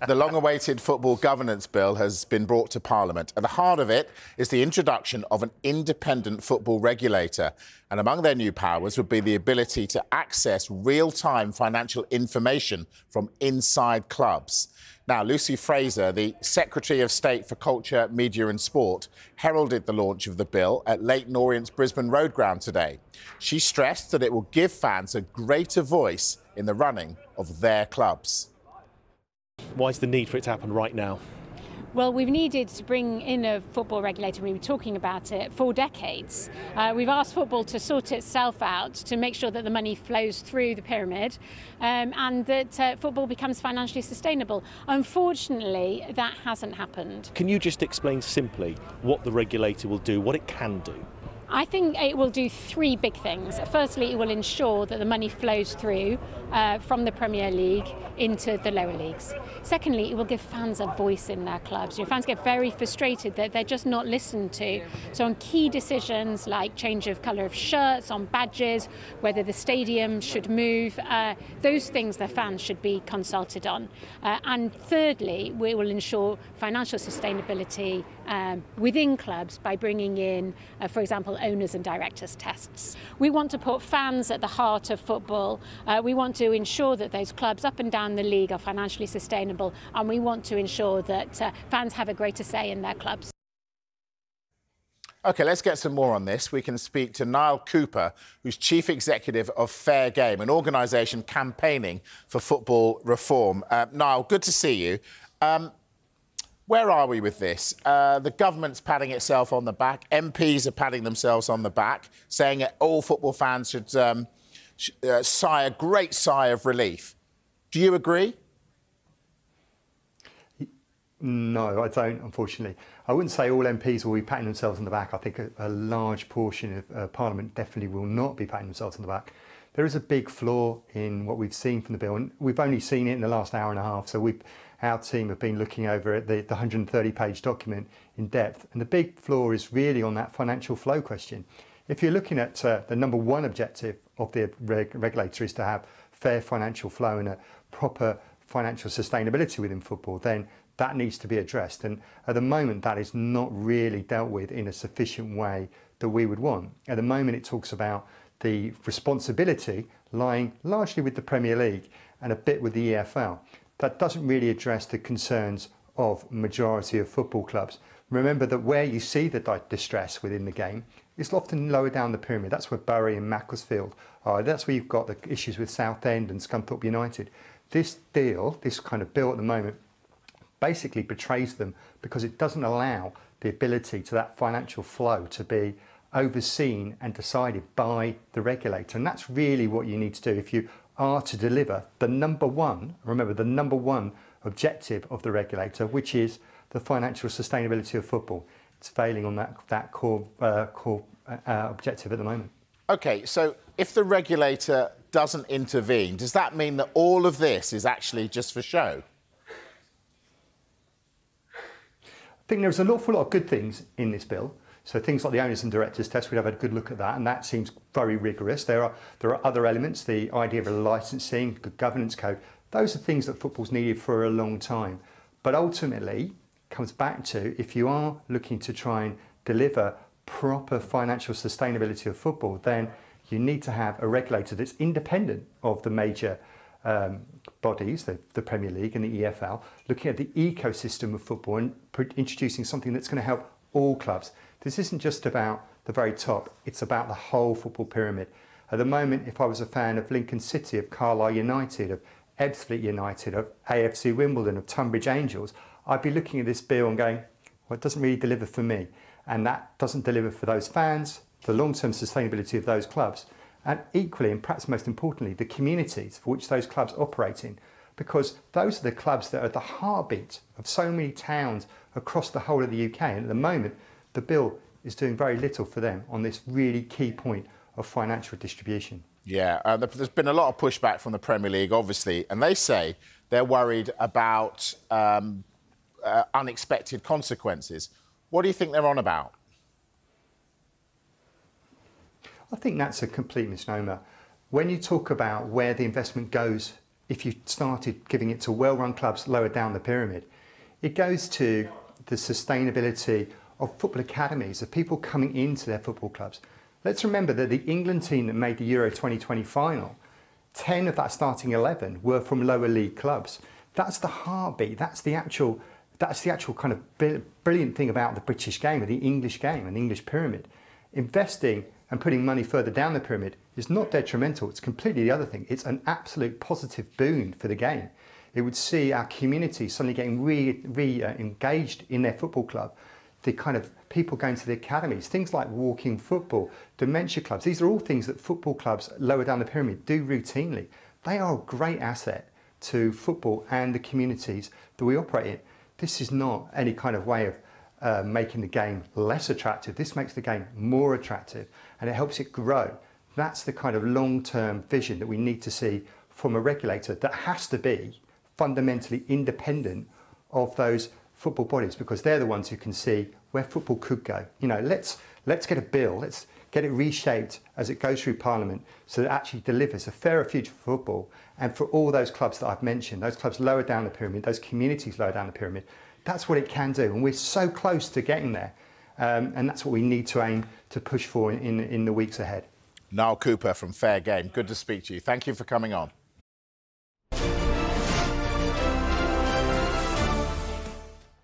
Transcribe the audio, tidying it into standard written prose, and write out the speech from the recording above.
The long-awaited Football Governance Bill has been brought to Parliament. At the heart of it is the introduction of an independent football regulator. And among their new powers would be the ability to access real-time financial information from inside clubs. Now, Lucy Frazer, the Secretary of State for Culture, Media and Sport, heralded the launch of the bill at Leyton Orient's Brisbane Road Ground today. She stressed that it will give fans a greater voice in the running of their clubs. Why is the need for it to happen right now? Well, we've needed to bring in a football regulator. We were talking about it for decades. We've asked football to sort itself out, to make sure that the money flows through the pyramid and that football becomes financially sustainable. Unfortunately, that hasn't happened. Can you just explain simply what the regulator will do, what it can do? I think it will do three big things. Firstly, it will ensure that the money flows through from the Premier League into the lower leagues. Secondly, it will give fans a voice in their clubs. Fans get very frustrated that they're just not listened to. So on key decisions like change of colour of shirts, on badges, whether the stadium should move, those things the fans should be consulted on. And thirdly, we will ensure financial sustainability within clubs by bringing in, for example, owners and directors tests. We want to put fans at the heart of football. We want to ensure that those clubs up and down the league are financially sustainable, and we want to ensure that fans have a greater say in their clubs. OK, let's get some more on this. We can speak to Niall Cooper, who's Chief Executive of Fair Game, an organisation campaigning for football reform. Niall, good to see you. Where are we with this? The government's patting itself on the back. MPs are patting themselves on the back, saying that all football fans should sigh a great sigh of relief. Do you agree? No, I don't, unfortunately. I wouldn't say all MPs will be patting themselves on the back. I think a large portion of Parliament definitely will not be patting themselves on the back. There is a big flaw in what we've seen from the bill, and we've only seen it in the last hour and a half, so our team have been looking over at the 130-page document in depth, and the big flaw is really on that financial flow question. If you're looking at the number one objective of the regulator is to have fair financial flow and a proper financial sustainability within football, then that needs to be addressed. And at the moment, that is not really dealt with in a sufficient way that we would want. At the moment, it talks about the responsibility lying largely with the Premier League and a bit with the EFL. That doesn't really address the concerns of majority of football clubs. Remember that where you see the distress within the game is often lower down the pyramid. That's where Bury and Macclesfield are. That's where you've got the issues with Southend and Scunthorpe United. This deal, this kind of bill at the moment, basically betrays them because it doesn't allow the ability to that financial flow to be overseen and decided by the regulator. And that's really what you need to do if you are to deliver the number one, remember the number one objective of the regulator, which is the financial sustainability of football. It's failing on that core objective at the moment. OK, so if the regulator doesn't intervene, does that mean that all of this is actually just for show? I think there's an awful lot of good things in this bill. So things like the owners and directors test, we'd have a good look at that, and that seems very rigorous. There are other elements, the idea of a licensing, good governance code. Those are things that football's needed for a long time. But ultimately, it comes back to if you are looking to try and deliver proper financial sustainability of football, then you need to have a regulator that's independent of the major bodies, the Premier League and the EFL, looking at the ecosystem of football and introducing something that's going to help all clubs. This isn't just about the very top, it's about the whole football pyramid. At the moment, if I was a fan of Lincoln City, of Carlisle United, of Ebbsfleet United, of AFC Wimbledon, of Tunbridge Angels, I'd be looking at this bill and going, well, it doesn't really deliver for me. And that doesn't deliver for those fans, the long-term sustainability of those clubs, and equally, and perhaps most importantly, the communities for which those clubs operate in, because those are the clubs that are the heartbeat of so many towns across the whole of the UK. And at the moment, the bill is doing very little for them on this really key point of financial distribution. Yeah, there's been a lot of pushback from the Premier League, obviously, and they say they're worried about unexpected consequences. What do you think they're on about? I think that's a complete misnomer. When you talk about where the investment goes if you started giving it to well-run clubs lower down the pyramid. It goes to the sustainability of football academies, of people coming into their football clubs. Let's remember that the England team that made the Euro 2020 final, 10 of that starting 11 were from lower league clubs. That's the heartbeat. That's the actual kind of brilliant thing about the British game, or the English game, and the English pyramid. Investing and putting money further down the pyramid is not detrimental. It's completely the other thing. It's an absolute positive boon for the game. It would see our community suddenly getting re-engaged in their football club. The kind of people going to the academies, things like walking football, dementia clubs. These are all things that football clubs lower down the pyramid do routinely. They are a great asset to football and the communities that we operate in. This is not any kind of way of making the game less attractive. This makes the game more attractive, and it helps it grow. That's the kind of long-term vision that we need to see from a regulator that has to be fundamentally independent of those football bodies, because they're the ones who can see where football could go. You know, let's get a bill, let's get it reshaped as it goes through Parliament so that it actually delivers a fairer future for football, and for all those clubs that I've mentioned, those clubs lower down the pyramid, those communities lower down the pyramid. That's what it can do, and we're so close to getting there, and that's what we need to aim to push for in the weeks ahead. Niall Cooper from Fair Game, good to speak to you. Thank you for coming on.